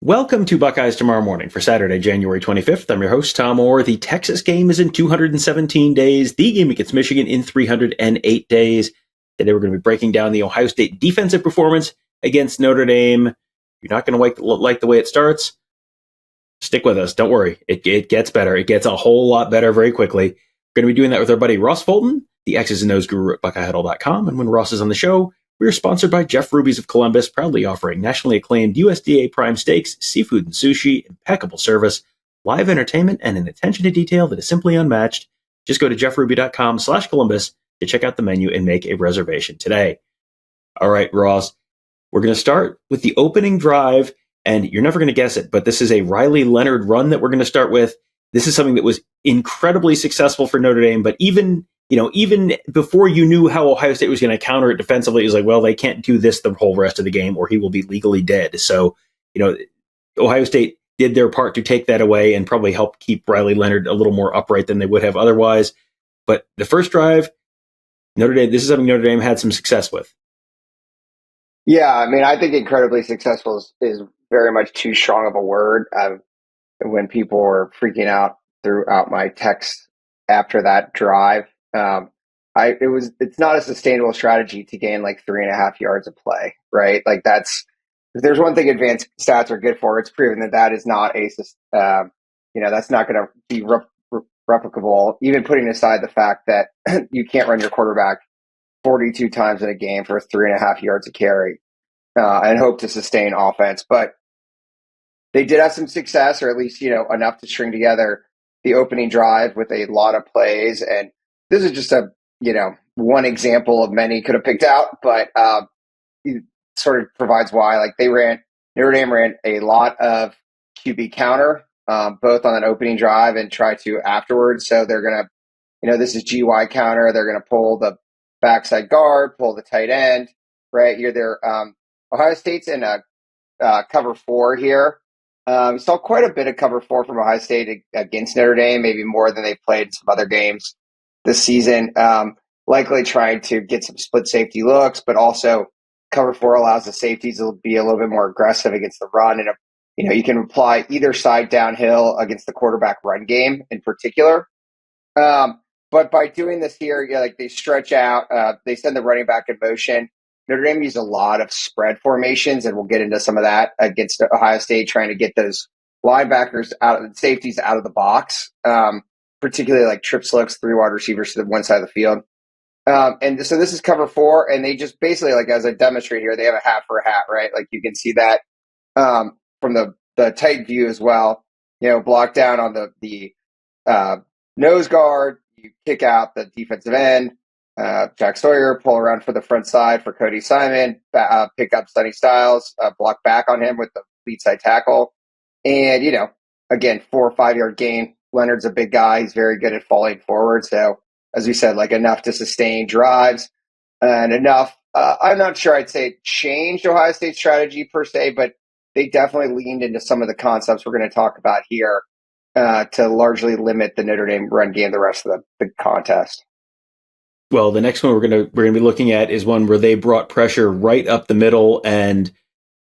Welcome to Buckeyes Tomorrow Morning for Saturday, January 25th. I'm your host, Tom Orr. The Texas game is in 217 days. The game against Michigan in 308 days. Today we're going to be breaking down the Ohio State defensive performance against Notre Dame. You're not going to like the way it starts. Stick with us. Don't worry. It gets better. It gets a whole lot better very quickly. We're going to be doing that with our buddy Ross Fulton, the X's and O's guru at BuckeyeHuddle.com. And when Ross is on the show, we are sponsored by Jeff Ruby's of Columbus, proudly offering nationally acclaimed USDA prime steaks, seafood and sushi, impeccable service, live entertainment, and an attention to detail that is simply unmatched. Just go to jeffruby.com/Columbus to check out the menu and make a reservation today. All right, Ross, we're going to start with the opening drive, and you're never going to guess it, but this is a Riley Leonard run that we're going to start with. This is something that was incredibly successful for Notre Dame, but even before you knew how Ohio State was going to counter it defensively, it was like, well, they can't do this the whole rest of the game or he will be legally dead. So, Ohio State did their part to take that away and probably help keep Riley Leonard a little more upright than they would have otherwise. But the first drive, this is something Notre Dame had some success with. Yeah, I think incredibly successful is very much too strong of a word. When people were freaking out throughout my text after that drive, it's not a sustainable strategy to gain like 3.5 yards of play, right? Like if there's one thing advanced stats are good for, it's proven that is not that's not going to be replicable, even putting aside the fact that you can't run your quarterback 42 times in a game for 3.5 yards of carry and hope to sustain offense. But they did have some success, or at least, enough to string together the opening drive with a lot of plays. And this is just one example of many could have picked out, but it sort of provides why. Like Notre Dame ran a lot of QB counter, both on an opening drive and try to afterwards. So they're going to, this is GY counter. They're going to pull the backside guard, pull the tight end, right? Ohio State's in a cover 4 here. We saw quite a bit of cover 4 from Ohio State against Notre Dame, maybe more than they've played in some other games this season. Likely trying to get some split safety looks, but also cover 4 allows the safeties to be a little bit more aggressive against the run. And, you can apply either side downhill against the quarterback run game in particular. But by doing this here, they stretch out, they send the running back in motion. Notre Dame used a lot of spread formations, and we'll get into some of that against Ohio State, trying to get those linebackers safeties out of the box, particularly like trips looks, 3 wide receivers to the one side of the field. And so this is cover 4, and they just basically, like as I demonstrate here, they have a hat for a hat, right? Like you can see that from the tight view as well. Block down on the nose guard, you kick out the defensive end. Jack Sawyer, pull around for the front side for Cody Simon, pick up Sonny Styles, block back on him with the lead side tackle. And, again, 4 or 5 yard gain. Leonard's a big guy. He's very good at falling forward. So, as we said, like enough to sustain drives and enough. I'm not sure I'd say it changed Ohio State's strategy per se, but they definitely leaned into some of the concepts we're going to talk about here to largely limit the Notre Dame run game the rest of the contest. Well, the next one we're going to be looking at is one where they brought pressure right up the middle, and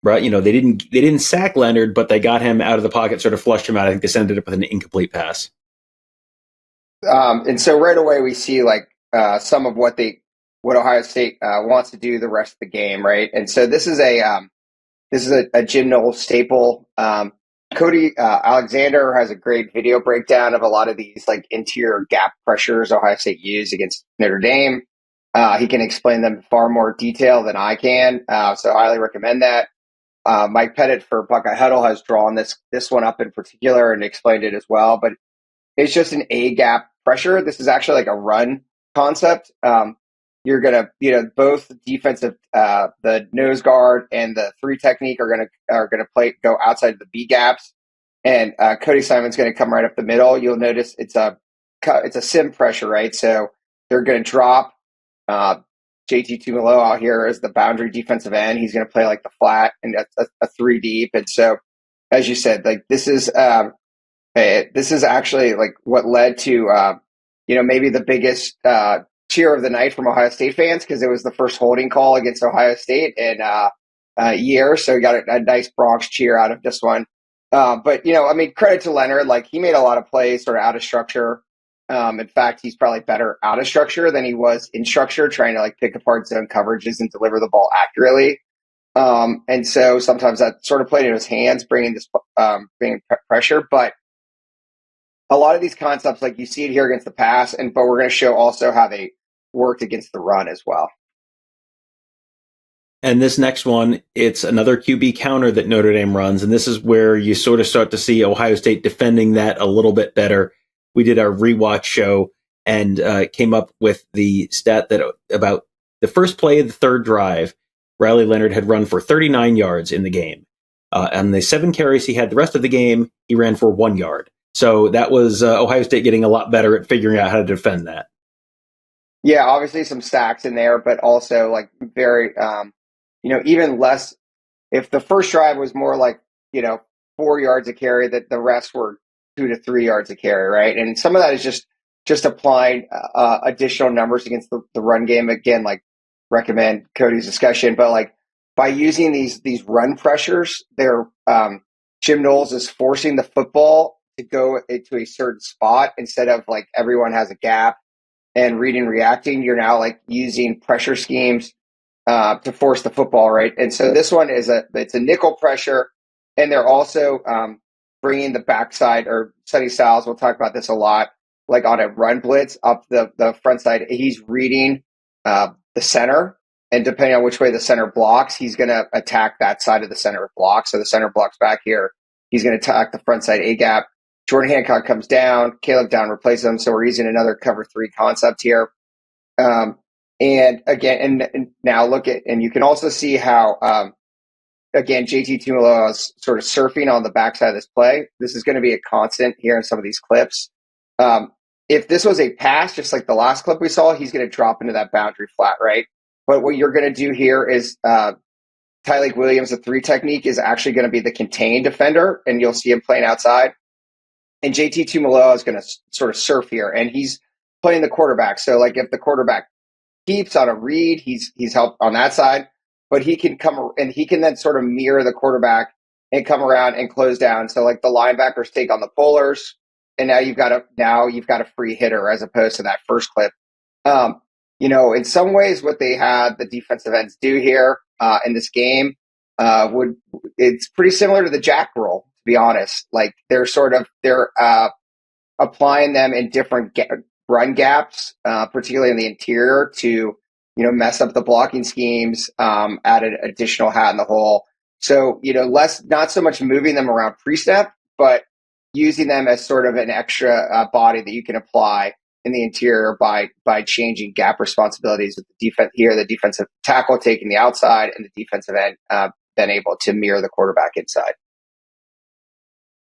they didn't sack Leonard, but they got him out of the pocket, sort of flushed him out. I think they ended up with an incomplete pass. And so right away we see some of what Ohio State wants to do the rest of the game, right? And so this is a Jim Knowles staple. Cody Alexander has a great video breakdown of a lot of these interior gap pressures Ohio State used against Notre Dame. He can explain them in far more detail than I can, so I highly recommend that. Mike Pettit for Buckeye Huddle has drawn this one up in particular and explained it as well. But it's just an A gap pressure. This is actually like a run concept. You're gonna, both defensive, the nose guard and the 3 technique are gonna go outside the B gaps, and Cody Simon's gonna come right up the middle. You'll notice it's a sim pressure, right? So they're gonna drop JT Tumalo out here as the boundary defensive end. He's gonna play like the flat and a 3 deep. And so, as you said, this is actually what led to maybe the biggest cheer of the night from Ohio State fans, because it was the first holding call against Ohio State, and year. So he got a nice Bronx cheer out of this one. But, credit to Leonard. Like, he made a lot of plays sort of out of structure. In fact, he's probably better out of structure than he was in structure, trying to like pick apart zone coverages and deliver the ball accurately. And so sometimes that sort of played in his hands, bringing pressure. But a lot of these concepts, like you see it here against the pass, but we're going to show also how they worked against the run as well. And this next one, it's another QB counter that Notre Dame runs. And this is where you sort of start to see Ohio State defending that a little bit better. We did our rewatch show and came up with the stat that about the first play of the third drive, Riley Leonard had run for 39 yards in the game. On the 7 carries he had the rest of the game, he ran for 1 yard. So that was Ohio State getting a lot better at figuring out how to defend that. Yeah, obviously some stacks in there, but also like very, even less. If the first drive was more like, 4 yards a carry, that the rest were 2 to 3 yards a carry, right? And some of that is just applying additional numbers against the run game. Again, like recommend Cody's discussion, but like by using these run pressures, they're Jim Knowles is forcing the football to go into a certain spot instead of like everyone has a gap and reading reacting. You're now like using pressure schemes to force the football, right? And so this one it's a nickel pressure, and they're also bringing the backside, or Sonny Styles. We'll talk about this a lot. Like on a run blitz up the front side, he's reading the center, and depending on which way the center blocks, he's going to attack that side of the center block. So the center blocks back here, he's going to attack the front side A gap. Jordan Hancock comes down, Caleb Down replaces him. So we're using another cover 3 concept here. And again, and now look at, and you can also see how, again, JT Tuimoloau is sort of surfing on the backside of this play. This is going to be a constant here in some of these clips. If this was a pass, just like the last clip we saw, he's going to drop into that boundary flat, right? But what you're going to do here is Tyleik Williams, the 3 technique, is actually going to be the contained defender, and you'll see him playing outside. And JT Tuimoloau is going to sort of surf here, and he's playing the quarterback. So, like, if the quarterback keeps on a read, he's helped on that side, but he can come and he can then sort of mirror the quarterback and come around and close down. So, like, the linebackers take on the pullers, and now you've got a free hitter as opposed to that first clip. In some ways, what they had the defensive ends do here in this game it's pretty similar to the jack roll, to be honest. Like they're applying them in different run gaps, particularly in the interior, to mess up the blocking schemes, add an additional hat in the hole. So not so much moving them around pre-snap, but using them as sort of an extra body that you can apply in the interior by changing gap responsibilities with the defense here, the defensive tackle taking the outside and the defensive end then able to mirror the quarterback inside.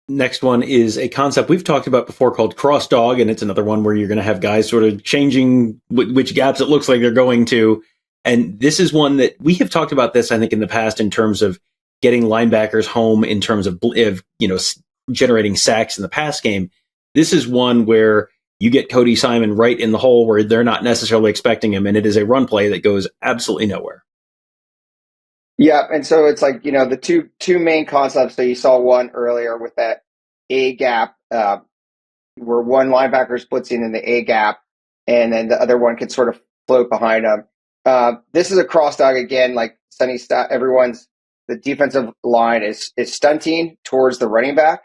Next one is a concept we've talked about before called cross dog, and it's another one where you're going to have guys sort of changing which gaps it looks like they're going to. And this is one that we have talked about this, I think, in the past in terms of getting linebackers home in terms of generating sacks in the pass game. This is one where you get Cody Simon right in the hole where they're not necessarily expecting him, and it is a run play that goes absolutely nowhere. Yeah, and so it's like, the two main concepts. So you saw one earlier with that A gap, where one linebacker is blitzing in the A gap, and then the other one can sort of float behind him. This is a cross dog again, like the defensive line is stunting towards the running back.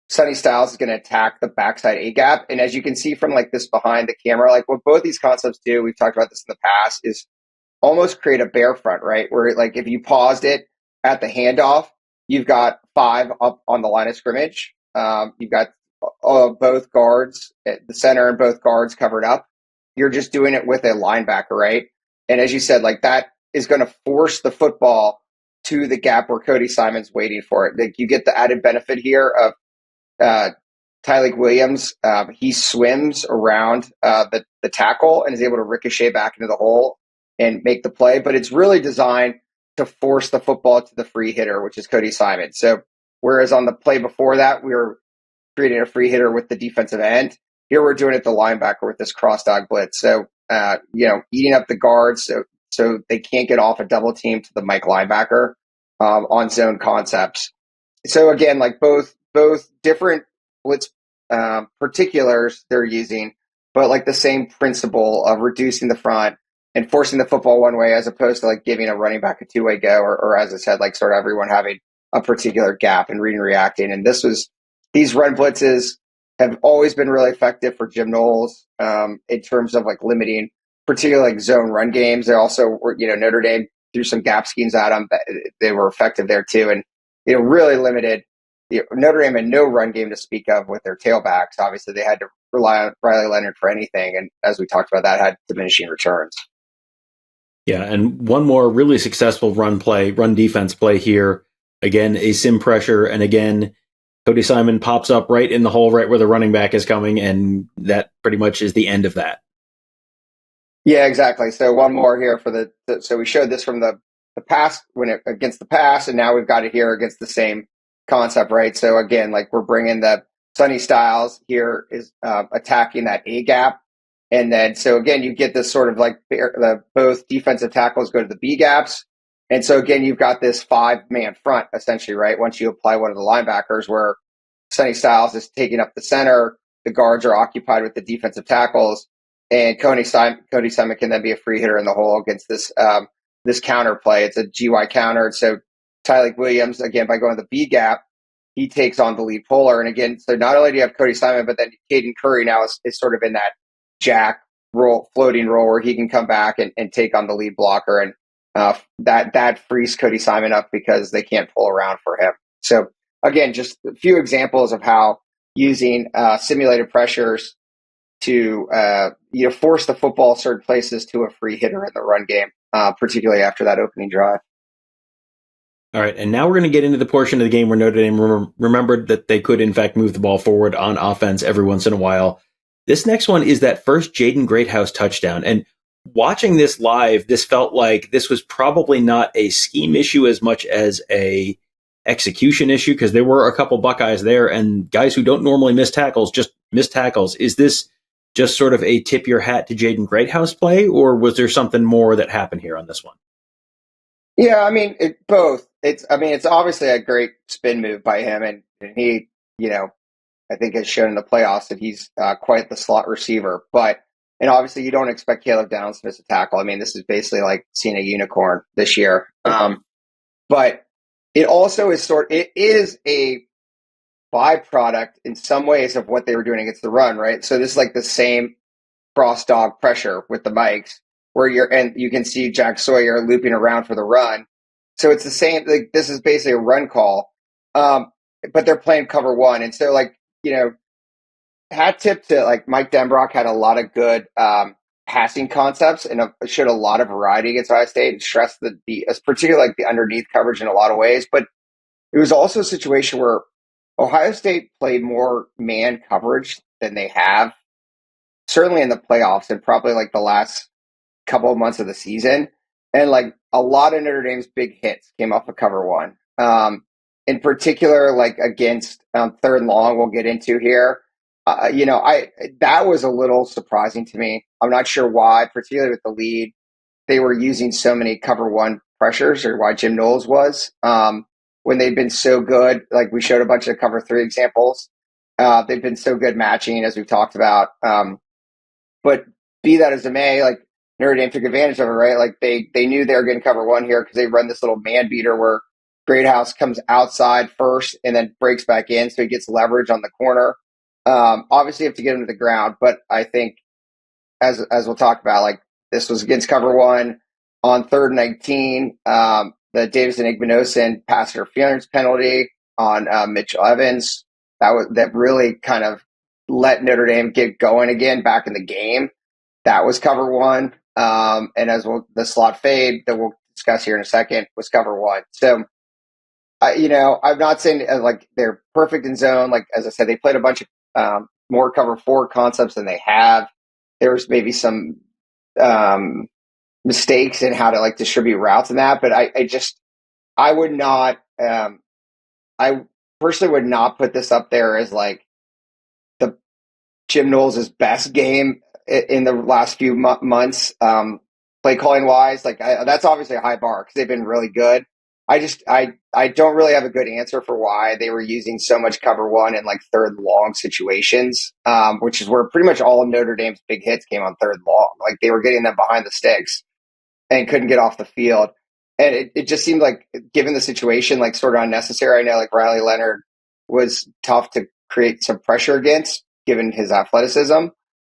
Sonny Styles is going to attack the backside A gap. And as you can see from like this behind the camera, like what both these concepts do, we've talked about this in the past, is almost create a bear front, right? Where like if you paused it at the handoff, you've got 5 up on the line of scrimmage. You've got both guards, the center and both guards covered up. You're just doing it with a linebacker, right? And as you said, like that is going to force the football to the gap where Cody Simon's waiting for it. Like you get the added benefit here of Tyleik Williams. He swims around the tackle and is able to ricochet back into the hole and make the play. But it's really designed to force the football to the free hitter, which is Cody Simon. So whereas on the play before that, we were creating a free hitter with the defensive end, here we're doing it the linebacker with this cross dog blitz. So, eating up the guards. So so they can't get off a double team to the Mike linebacker on zone concepts. So again, like both different blitz particulars they're using, but like the same principle of reducing the front and forcing the football one way as opposed to like giving a running back a two-way go, or as I said, like sort of everyone having a particular gap and reading and reacting. And these run blitzes have always been really effective for Jim Knowles in terms of like limiting particularly like zone run games. They also were, Notre Dame threw some gap schemes at them. They were effective there too. And, really limited. Notre Dame had no run game to speak of with their tailbacks. Obviously, they had to rely on Riley Leonard for anything. And as we talked about, that had diminishing returns. Yeah, and one more really successful run defense play here. Again, a sim pressure, and again, Cody Simon pops up right in the hole, right where the running back is coming, and that pretty much is the end of that. Yeah, exactly. So one more here so we showed this from the pass against the pass, and now we've got it here against the same concept, right? So again, like we're bringing the Sonny Styles here is attacking that A gap. And then, so again, you get this sort of like both defensive tackles go to the B gaps. And so again, you've got this 5-man front essentially, right? Once you apply one of the linebackers where Sonny Styles is taking up the center, the guards are occupied with the defensive tackles, and Cody Simon can then be a free hitter in the hole against this counter play. It's a GY counter. So Tyleik Williams, again, by going to the B gap, he takes on the lead puller. And again, so not only do you have Cody Simon, but then Caden Curry now is sort of in that jack floating role where he can come back and take on the lead blocker. And that frees Cody Simon up because they can't pull around for him. So again, just a few examples of how using simulated pressures to force the football certain places to a free hitter in the run game, particularly after that opening drive. All right, and now we're going to get into the portion of the game where Notre Dame remembered that they could, in fact, move the ball forward on offense every once in a while. This next one is that first Jaden Greathouse touchdown. And watching this live, this felt like this was probably not a scheme issue as much as a execution issue, because there were a couple Buckeyes there and guys who don't normally miss tackles just miss tackles. Is this just sort of a tip your hat to Jaden Greathouse play, or was there something more that happened here on this one? Yeah, I mean, both. It's obviously a great spin move by him, and he, I think has shown in the playoffs that he's quite the slot receiver. And obviously you don't expect Caleb Downs to miss a tackle. I mean, this is basically like seeing a unicorn this year. But it also it is a byproduct in some ways of what they were doing against the run, right? So this is like the same cross dog pressure with the Mikes where you can see Jack Sawyer looping around for the run. So it's the same, like this is basically a run call. But they're playing cover one. And so hat tip to like Mike Denbrock had a lot of good passing concepts and showed a lot of variety against Ohio State and stressed particularly like the underneath coverage in a lot of ways. But it was also a situation where Ohio State played more man coverage than they have, certainly in the playoffs and probably like the last couple of months of the season. And like a lot of Notre Dame's big hits came off of cover one. In particular, like against third and long, we'll get into here. That was a little surprising to me. I'm not sure why, particularly with the lead, they were using so many cover one pressures, or why Jim Knowles was, when they've been so good. Like we showed a bunch of cover three examples. They've been so good matching, as we've talked about. But be that as it may, like Notre Dame took advantage of it, right? Like they knew they were going to cover one here because they run this little man beater where Greathouse comes outside first and then breaks back in, so he gets leverage on the corner. Obviously, you have to get him to the ground, but I think, as we'll talk about, like this was against cover one on 3rd and 19. The Davis and Igbinosin pass interference penalty on Mitchell Evans that really kind of let Notre Dame get going again back in the game. That was cover one, and the slot fade that we'll discuss here in a second was cover one. So. I'm not saying like they're perfect in zone. Like, as I said, they played a bunch of more cover four concepts than they have. There was maybe some mistakes in how to like distribute routes and that, but I would not, I personally would not put this up there as like the Jim Knowles' best game in the last few months. play calling wise, like that's obviously a high bar because they've been really good. I don't really have a good answer for why they were using so much cover one in like third long situations, which is where pretty much all of Notre Dame's big hits came on third long. Like they were getting them behind the sticks and couldn't get off the field. And it just seemed like, given the situation, like sort of unnecessary. I know like Riley Leonard was tough to create some pressure against, given his athleticism.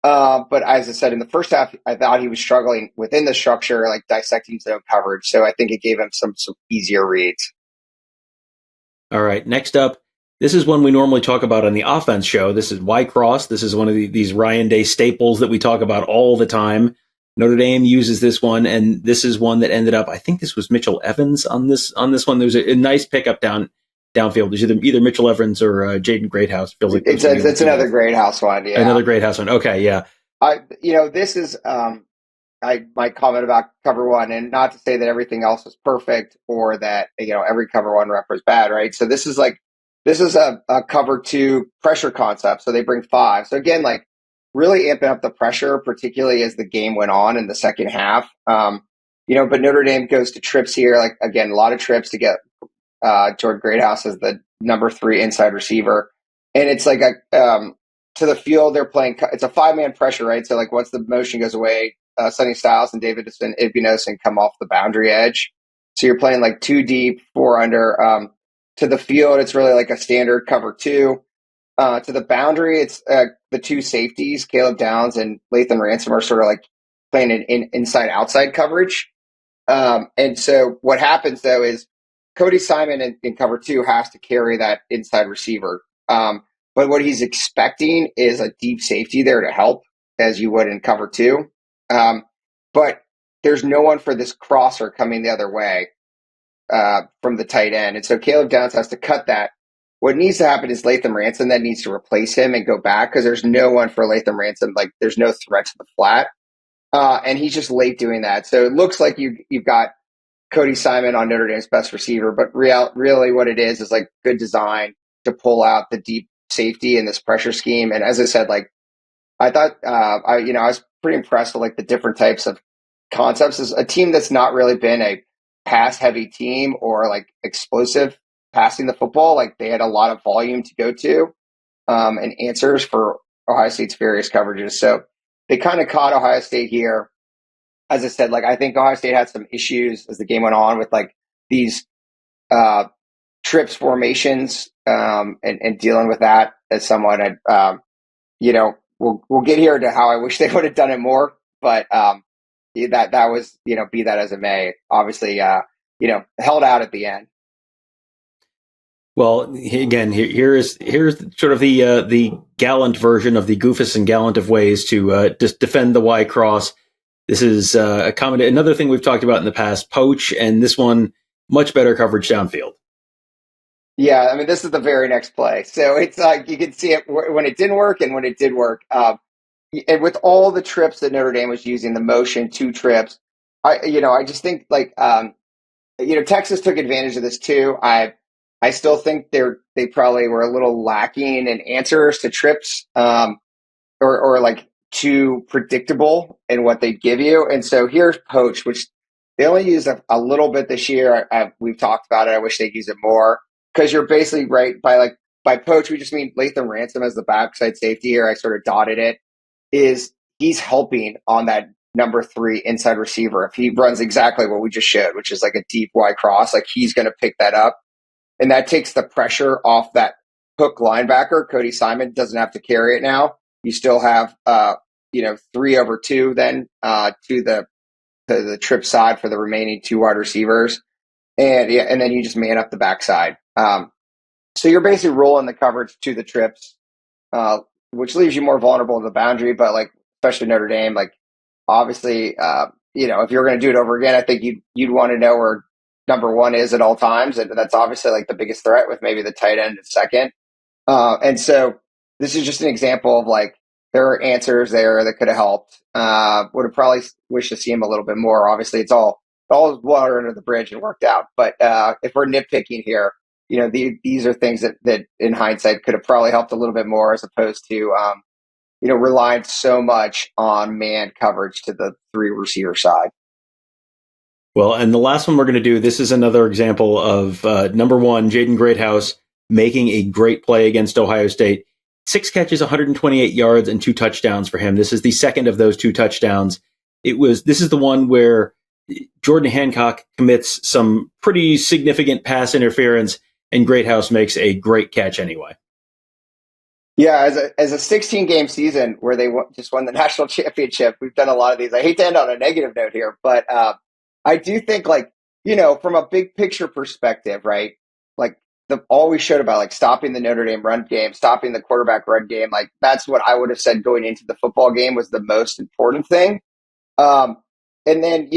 But as I said, in the first half, I thought he was struggling within the structure, like dissecting zone coverage. So I think it gave him some easier reads. All right, next up, this is one we normally talk about on the offense show. This is Y cross. This is one of these Ryan Day staples that we talk about all the time. Notre Dame uses this one, and this is one that ended up, I think this was Mitchell Evans on this one. There's a nice pickup downfield. There's either Mitchell Evans or Jaden Greathouse. Feels like it's another Greathouse one. Yeah, another Greathouse one. Okay, yeah. This is my comment about cover one, and not to say that everything else was perfect or that every cover one rep was bad, right? So this is a cover two pressure concept. So they bring five. So again, like really amping up the pressure, particularly as the game went on in the second half. But Notre Dame goes to trips here. Like again, a lot of trips to get Jordan Greathouse as the number 3 inside receiver, and it's like to the field they're playing. It's a 5-man pressure, right? So like once the motion goes away, Sonny Styles and David Igbinosun come off the boundary edge. So you're playing like 2 deep, 4 under. To the field, it's really like a standard cover 2. To the boundary, it's the 2 safeties, Caleb Downs and Lathan Ransom, are sort of like playing an inside-outside coverage. And so what happens, though, is Cody Simon in cover 2 has to carry that inside receiver. But what he's expecting is a deep safety there to help, as you would in cover 2. But there's no one for this crosser coming the other way from the tight end. And so Caleb Downs has to cut that. What needs to happen is Lathan Ransom then needs to replace him and go back, because there's no one for Lathan Ransom. Like there's no threat to the flat. And he's just late doing that. So it looks like you've got Cody Simon on Notre Dame's best receiver, but really what it is like good design to pull out the deep safety in this pressure scheme. And as I said, like I thought, I was pretty impressed with like the different types of concepts. As a team that's not really been a pass heavy team or like explosive passing the football, like they had a lot of volume to go to and answers for Ohio State's various coverages. So they kind of caught Ohio State here. As I said, like I think Ohio State had some issues as the game went on with like these trips formations and dealing with that as someone we'll get here to how I wish they would have done it more, but that was be that as it may, obviously held out at the end. Well, again, here's sort of the gallant version of the Goofus and Gallant of ways to just defend the Y cross. This is another thing we've talked about in the past, Poach, and this one, much better coverage downfield. Yeah, I mean, this is the very next play. So it's like you can see it when it didn't work and when it did work. And with all the trips that Notre Dame was using, the motion 2 trips, I just think like Texas took advantage of this too. I still think they probably were a little lacking in answers to trips, or like too predictable in what they give you. And so here's Poach, which they only use a little bit this year. We've talked about it. I wish they'd use it more, because you're basically right by Poach. We just mean Lathan Ransom as the backside safety here. I sort of dotted it. He's helping on that number 3 inside receiver. If he runs exactly what we just showed, which is like a deep Y cross, like he's going to pick that up. And that takes the pressure off that hook linebacker. Cody Simon doesn't have to carry it now. You still have 3/2 then to the trip side for the remaining 2 wide receivers. And then you just man up the backside. So you're basically rolling the coverage to the trips, which leaves you more vulnerable to the boundary. But like, especially Notre Dame, like obviously, if you're going to do it over again, I think you'd want to know where number 1 is at all times. And that's obviously like the biggest threat, with maybe the tight end at second. And so this is just an example of like, there are answers there that could have helped. Would have probably wished to see him a little bit more. Obviously, it's all water under the bridge and worked out. But if we're nitpicking here, these are things that in hindsight could have probably helped a little bit more, as opposed to relying so much on man coverage to the 3 receiver side. Well, and the last one we're going to do, this is another example of number one, Jaden Greathouse making a great play against Ohio State. 6 catches, 128 yards, and 2 touchdowns for him. This is the second of those 2 touchdowns. This is the one where Jordan Hancock commits some pretty significant pass interference, and Greathouse makes a great catch anyway. Yeah, as a 16-game season where they just won the national championship, we've done a lot of these. I hate to end on a negative note here, but I do think, like, from a big picture perspective, right? Like, all we showed about, like, stopping the Notre Dame run game, stopping the quarterback run game, like, that's what I would have said going into the football game was the most important thing. And then,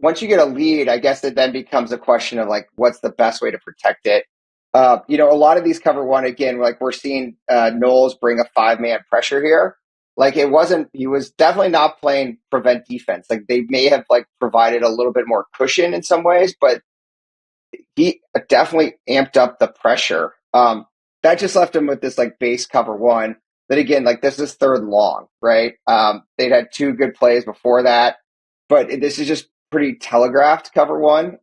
once you get a lead, I guess it then becomes a question of, like, what's the best way to protect it? A lot of these cover one, again, like we're seeing Knowles bring a 5-man pressure here. Like, he was definitely not playing prevent defense. Like, they may have, like, provided a little bit more cushion in some ways, but he definitely amped up the pressure. That just left him with this, like, base cover one that, again, like, this is third long, right? They'd had 2 good plays before that, but this is just pretty telegraphed cover one.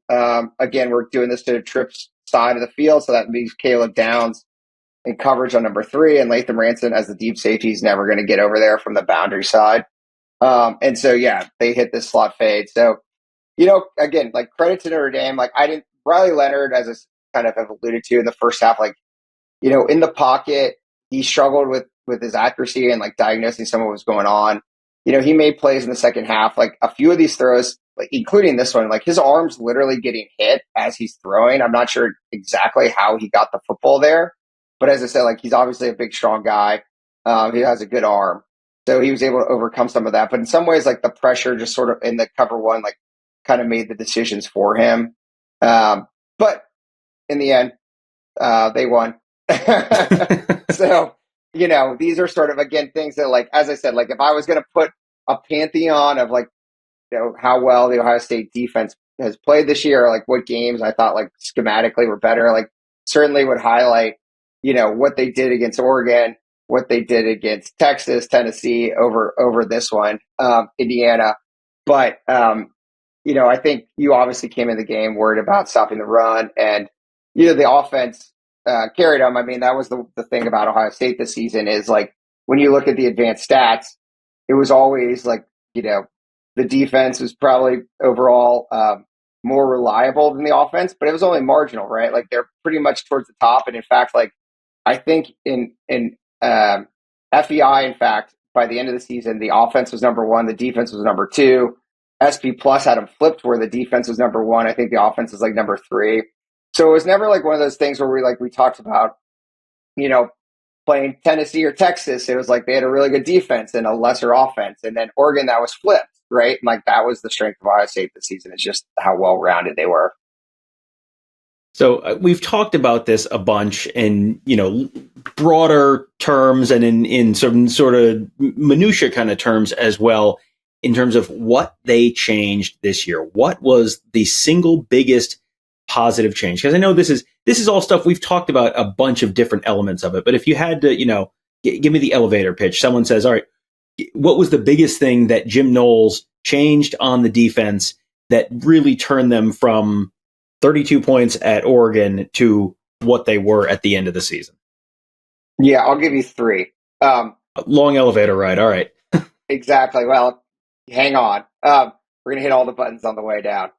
Again, we're doing this to Tripp's side of the field, so that means Caleb Downs in coverage on number 3, and Latham Ranson as the deep safety is never going to get over there from the boundary side. And so, yeah, they hit this slot fade. So, again, like, credit to Notre Dame. Like, Riley Leonard, as I kind of have alluded to in the first half, like, in the pocket, he struggled with his accuracy and, like, diagnosing some of what was going on. He made plays in the second half. Like, a few of these throws, like, including this one, like, his arm's literally getting hit as he's throwing. I'm not sure exactly how he got the football there. But as I said, like, he's obviously a big, strong guy. He has a good arm. So he was able to overcome some of that. But in some ways, like, the pressure just sort of in the cover one, like, kind of made the decisions for him. But in the end, they won. So, these are sort of, again, things that, like, as I said, like, if I was going to put a pantheon of, like, how well the Ohio State defense has played this year, like, what games I thought, like, schematically were better, like, certainly would highlight, what they did against Oregon, what they did against Texas, Tennessee over this one, Indiana. But, I think you obviously came in the game worried about stopping the run, and, the offense carried them. I mean, that was the thing about Ohio State this season is, like, when you look at the advanced stats, it was always like, the defense was probably overall more reliable than the offense, but it was only marginal, right? Like, they're pretty much towards the top. And in fact, like, I think in FEI, in fact, by the end of the season, the offense was number 1, the defense was number 2. SP Plus had them flipped where the defense was number 1. I think the offense is, like, number 3. So it was never, like, one of those things where we talked about, playing Tennessee or Texas. It was like they had a really good defense and a lesser offense. And then Oregon, that was flipped, right? And, like, that was the strength of Ohio State this season, is just how well-rounded they were. So we've talked about this a bunch in, broader terms and in some sort of minutia kind of terms as well, in terms of what they changed this year. What was the single biggest positive change? Because I know this is all stuff we've talked about, a bunch of different elements of it. But if you had to, give me the elevator pitch, someone says, all right, what was the biggest thing that Jim Knowles changed on the defense that really turned them from 32 points at Oregon to what they were at the end of the season? Yeah, I'll give you 3. Long elevator ride. All right. Exactly. Well, hang on. We're going to hit all the buttons on the way down.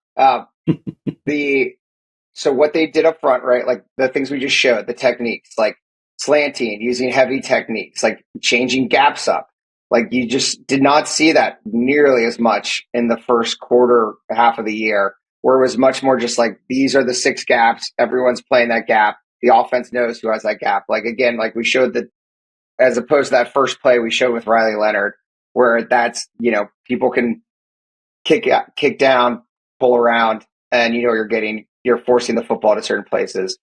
So what they did up front, right? Like, the things we just showed, the techniques, like slanting, using heavy techniques, like changing gaps up. Like, you just did not see that nearly as much in the first quarter, half of the year, where it was much more just like, these are the 6 gaps. Everyone's playing that gap. The offense knows who has that gap. Like, again, like we showed that, as opposed to that first play we showed with Riley Leonard, where that's, people can kick down, pull around, and, you're forcing the football to certain places.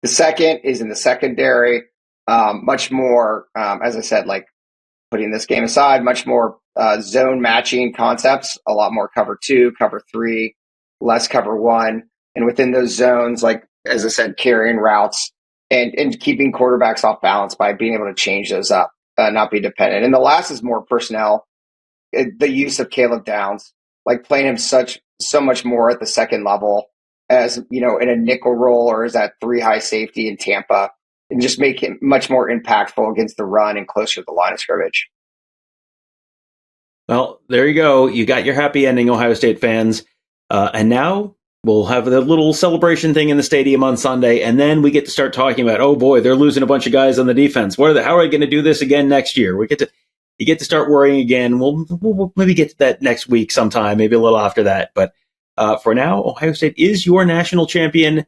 The second is in the secondary, much more, as I said, like, putting this game aside, much more zone matching concepts, a lot more cover 2, cover 3, less cover 1. And within those zones, like, as I said, carrying routes and keeping quarterbacks off balance by being able to change those up, not be dependent. And the last is more personnel, the use of Caleb Downs, like, playing him such so much more at the second level as, you know, in a nickel role or as that 3 high safety in Tampa, and just make it much more impactful against the run and closer to the line of scrimmage. Well, there you go. You got your happy ending, Ohio State fans. And now we'll have the little celebration thing in the stadium on Sunday, and then we get to start talking about, oh boy, they're losing a bunch of guys on the defense. How are they going to do this again next year? You get to start worrying again. We'll maybe get to that next week sometime, maybe a little after that. But for now, Ohio State is your national champion.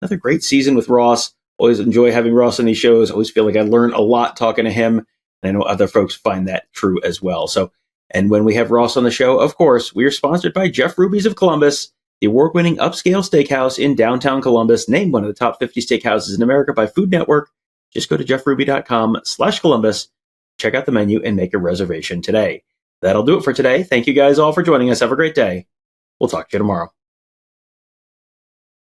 Another great season with Ross. Always enjoy having Ross on these shows. Always feel like I learn a lot talking to him. And I know other folks find that true as well. So, and when we have Ross on the show, of course, we are sponsored by Jeff Ruby's of Columbus, the award-winning upscale steakhouse in downtown Columbus, named one of the top 50 steakhouses in America by Food Network. Just go to jeffruby.com/Columbus, check out the menu, and make a reservation today. That'll do it for today. Thank you guys all for joining us. Have a great day. We'll talk to you tomorrow.